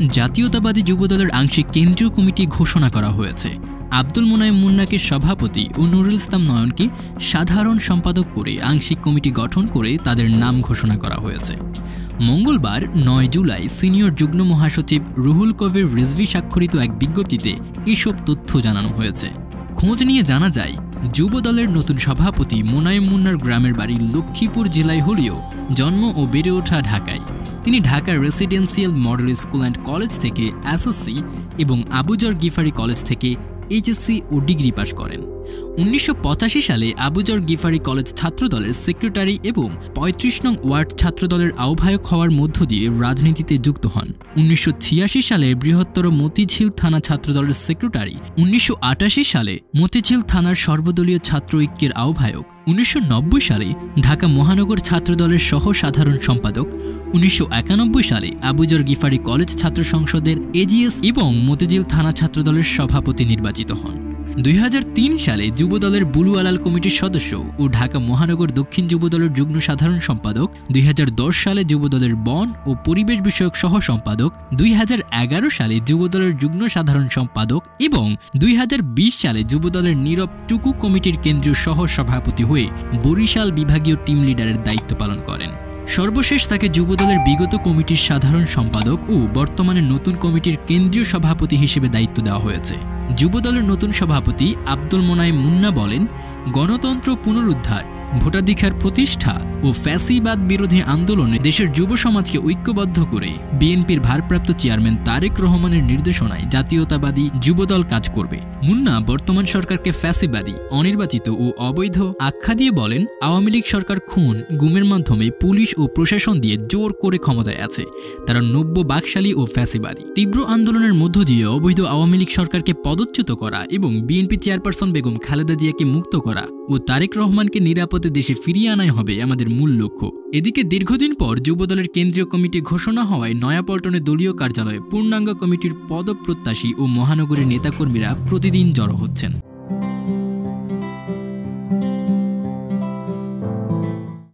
জাতীয়তাবাদী যুবদলের আংশিক কেন্দ্রীয় কমিটি ঘোষণা করা হয়েছে। আব্দুল মোনায়েম মুন্নাকে সভাপতি ও নুরুল ইসলাম নয়নকে সাধারণ সম্পাদক করে আংশিক কমিটি গঠন করে তাদের নাম ঘোষণা করা হয়েছে। মঙ্গলবার ৯ জুলাই সিনিয়র যুগ্ম মহাসচিব রুহুল কবির রিজভী স্বাক্ষরিত এক বিজ্ঞপ্তিতে এসব তথ্য জানানো হয়েছে। খোঁজ নিয়ে জানা যায়, যুবদলের নতুন সভাপতি মোনায়েম মুন্নার গ্রামের বাড়ি লক্ষ্মীপুর জেলায় হলেও জন্ম ও বেড়ে ওঠা ঢাকায়। তিনি ঢাকার residential model school and college থেকে এসএসসি এবং আবুজর গিফারি কলেজ থেকে এইচএসসি ও ডিগ্রি পাশ করেন। ১৯৮৫ সালে আবুজর গিফারি কলেজ ছাত্রদলের সেক্রেটারি এবং ৩৫ নং ওয়ার্ড ছাত্রদলের আহ্বায়ক হওয়ার মধ্য দিয়ে রাজনীতিতে যুক্ত হন। ১৯৮৬ সালে বৃহত্তর মতিঝিল থানা ছাত্রদলের সেক্রেটারি, ১৯৮৮ সালে মতিঝিল থানার সর্বদলীয় ছাত্র ঐক্যের আহ্বায়ক, ১৯৯০ সালে ঢাকা মহানগর ছাত্রদলের সহ সাধারণ সম্পাদক, ১৯৯১ সালে আবুজর গিফারি কলেজ ছাত্র সংসদের এজিএস এবং মতিঝিল থানা ছাত্রদলের সভাপতি নির্বাচিত হন। ২০০৩ সালে যুবদলের বুলু আলাল কমিটির সদস্য ও ঢাকা মহানগর দক্ষিণ যুবদলের যুগ্ম সাধারণ সম্পাদক, ২০১০ সালে যুবদলের বন ও পরিবেশ বিষয়ক সহ সম্পাদক, ২০১১ সালে যুবদলের যুগ্ম সাধারণ সম্পাদক এবং ২০২০ সালে যুবদলের নীরব টুকু কমিটির কেন্দ্রীয় সহ সভাপতি হয়ে বরিশাল বিভাগীয় টিম লিডারের দায়িত্ব পালন করেন। সর্বশেষ তাকে যুবদলের বিগত কমিটির সাধারণ সম্পাদক ও বর্তমানে নতুন কমিটির কেন্দ্রীয় সভাপতি হিসেবে দায়িত্ব দেওয়া হয়েছে। যুবদলের নতুন সভাপতি আব্দুল মোনায়েম মুন্না বলেন, গণতন্ত্র পুনরুদ্ধার, ভোটাধিকার প্রতিষ্ঠা ও ফ্যাসিবাদ বিরোধী আন্দোলনে দেশের যুব সমাজকে ঐক্যবদ্ধ করে বিএনপির ভারপ্রাপ্ত চেয়ারম্যান তারেক রহমানের নির্দেশনায় জাতীয়তাবাদী যুবদল কাজ করবে। মুন্না বর্তমান সরকারকে ফ্যাসিবাদী, অনির্বাচিত ও অবৈধ আখ্যা দিয়ে বলেন, আওয়ামী লীগ সরকার খুন গুমের মাধ্যমে পুলিশ ও প্রশাসন দিয়ে জোর করে ক্ষমতায় আছে। তারা নব্য বাকশালী ও ফ্যাসিবাদী। তীব্র আন্দোলনের মধ্য দিয়ে অবৈধ আওয়ামী লীগ সরকারকে পদচ্যুত করা এবং বিএনপি চেয়ারপারসন বেগম খালেদা জিয়াকে মুক্ত করা ও তারেক রহমানকে নিরাপদে দেশে ফিরিয়ে আনাই হবে আমাদের মূল লক্ষ্য। এদিকে দীর্ঘদিন পর যুবদলের কেন্দ্রীয় কমিটি ঘোষণা হওয়ায় নয়াপল্টনে দলীয় কার্যালয়ে পূর্ণাঙ্গ কমিটির পদপ্রত্যাশী ও মহানগরীর নেতাকর্মীরা প্রতিদিন জড়ো হচ্ছেন।